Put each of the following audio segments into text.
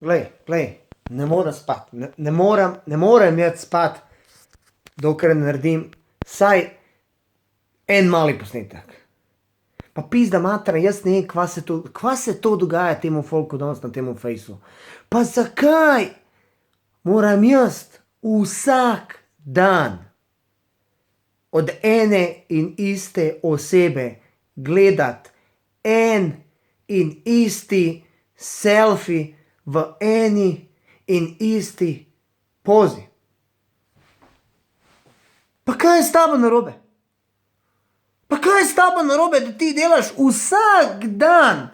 Glej, ne morem spati, ne morem jaz spati, dokler ne naredim vsaj en mali posnetek. Pa pizda mater, jaz ne vem, kva se to dogaja temu folku danes na temu fejsu. Pa zakaj moram jaz vsak dan od ene in iste osebe gledati en in isti selfie v eni in isti pozi? Pa kaj je s tabo narobe? Pa kaj je s tabo narobe, da ti delaš vsak dan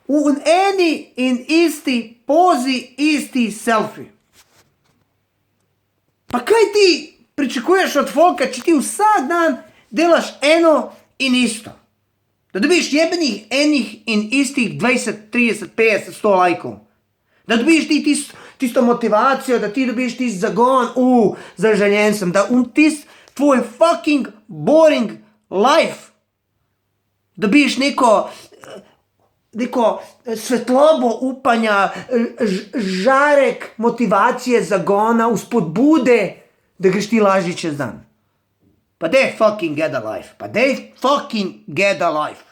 v eni in isti pozi isti selfie? Pa kaj ti pričakuješ od folka, če ti vsak dan delaš eno in isto? Da dobiš jebenih enih in istih 20, 30, 50, 100 lajkov. Da dobiš ti tisto motivacijo, da ti dobiš tisti zagon, zaželjen sem, da tisti tvoj fucking boring life dobiš neko svetlobo upanja, žarek motivacije, zagona, vzpodbude, da greš ti lažje čez dan. Pa daj fucking get a life. Pa daj fucking get a life.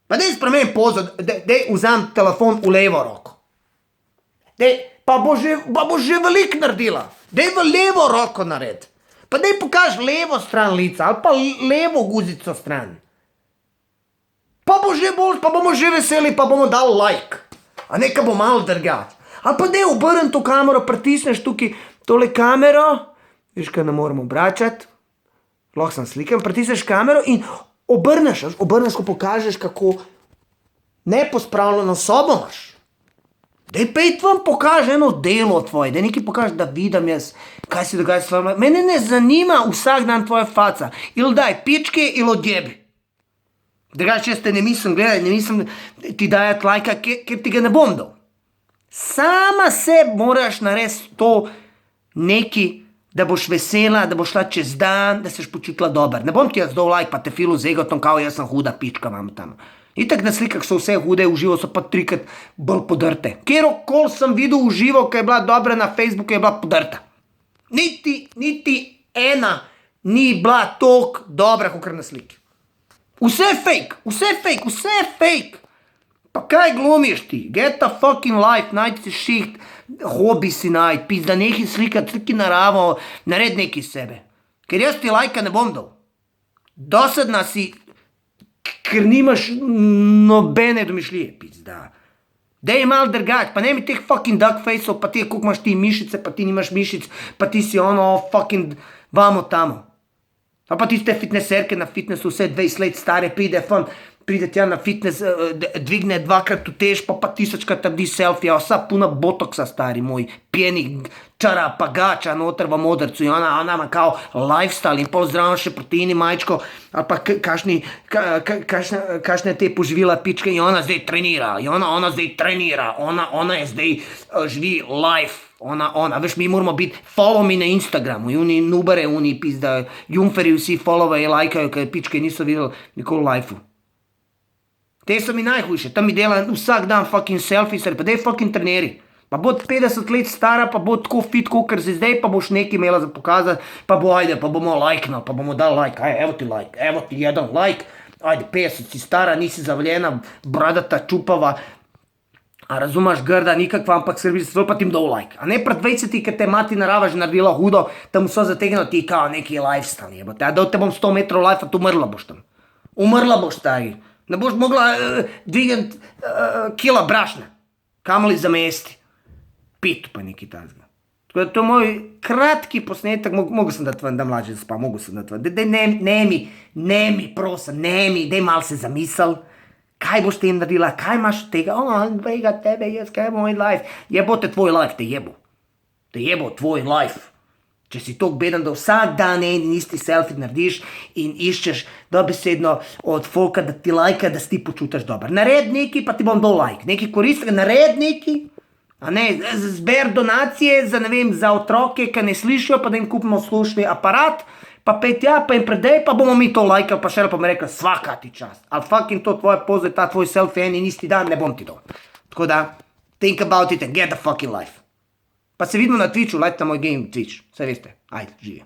Pa daj spremeni pozo, daj vzam telefon v levo roko. Pa bo že veliko naredila. Daj v levo roko nared. Pa daj pokaž levo stran lica ali pa levo guzico stran. Pa bo že bolj, pa bomo že veseli, pa bomo dali like. A neka bo malo drgač. Ali pa daj obrni to kamero, pritisneš tukaj tole kamero, viš, kaj ne morem obračati, lahko sem slikam, pritisneš kamero in obrneš, ko pokažeš, kako nepospravljeno sobo imaš. Daj pejt vam pokaži eno delo tvoje, daj nekaj pokaži, da vidim jaz, kaj se dogaja s tvojim. Mene ne zanima vsak dan tvoja faca. Ili daj pičke, ili odjebi. Drugače jaz te ne mislim gledati, ne mislim ti dajati lajka, ker ti ga ne bom dal. Sama se moraš narediti to neki, da boš vesela, da boš šla čez dan, da seš počutila dober. Ne bom ti jaz dal lajk, pa te filu z egotom, kao jaz sem huda pička, imam tam. Itak na slikah so vse hude, v živo so pa trikrat bolj podrte. Kjerokoli sem videl v živo, ki je bila dobra na Facebooku, je bila podrta. Niti ena ni bila toliko dobra, kot na sliki. Vse je fake. Pa kaj glumiš ti? Get a fucking life, najdi si šiht, hobi si najdi, pizda nekaj slikati, sliki naravo, nared nekaj sebe. Ker jaz ti lajka ne bom dal. Dosadna si, ker nimaš nobene domišljije, pizda. Dej malo drgač, pa ne mi teh fucking duck faceov, pa ti koliko imaš ti mišice, pa ti nimaš mišic, pa ti si ono fucking vamo tamo. Pa tiste fitnesserke na fitnessu, vse 20 let stare, pride tja na fitness, dvigne 2-krat utež, pa 1000-krat naredi selfija, vsa puna botoksa, stari moj, pjenih čara, pagača noter v modrcu in ona ima kao lifestyle in pol zdravo še proteini majčko, ali pa kašne te poživila pičke in ona zdaj trenira, ona je zdaj živi life. Ona, veš, mi moramo biti, follow me na Instagramu, oni nubare, oni pizda, jumferi vsi followajo, lajkajo, kaj pičke niso videli nikoli v lifeu. Te so mi najhujše, tam mi dela vsak dan fucking selfies, pa dej fucking treneri. Pa bo 50 let stara, pa bo tako fit, kakor si zdaj, pa boš nekaj imela za pokazati, pa bo ajde, pa bomo lajknali, pa bomo dali like, evo ti jedan like, ajde 50 si stara, nisi zavljena, bradata, čupava, a razumaš, grda, nikakva, ampak srbi se svoj pa tim dal like. A ne pred 20, ker te mati narava že naredila hudo, tam so zategnili ti kao neki lifestyle, jebote. A da te bom 100 metrov life, a tu umrla boš tam. Umrla boš, stari. Ne boš mogla dvigniti kila brašna. Kamoli zamesti. Pitu pa neki tazga. Tako da to je moj kratki posnetek, mogu sam da tvam, da mlađe zaspa, mogu sam da tvam. Ne mi, prosim, daj mal se zamisel. Kaj boš tem naredila, kaj imaš od tega, vega tebe, jaz, kaj je moj life, jebote tvoj life, te jebo tvoj life, če si toliko beden, da vsak dan en in isti selfie narediš in iščeš dobesedno od folka, da ti lajka, da si ti počutaš dober, nared neki, pa ti bom dal like, neki koristega, nared neki, a ne, zber donacije za, ne vem, za otroke, ki ne slišijo, pa da jim kupimo slušni aparat, pa pet ja, pa jim predej, pa bomo mi to lajkali, pa šele pa mi rekli, svaka ti čast. Ali fucking to tvoje poze, ta tvoj selfie en in isti dan, ne bom ti dal. Tako da, Think about it and get the fucking life. Pa se vidimo na Twitchu, lajte na moj game Twitch. Vse veste. Ajde, živijo.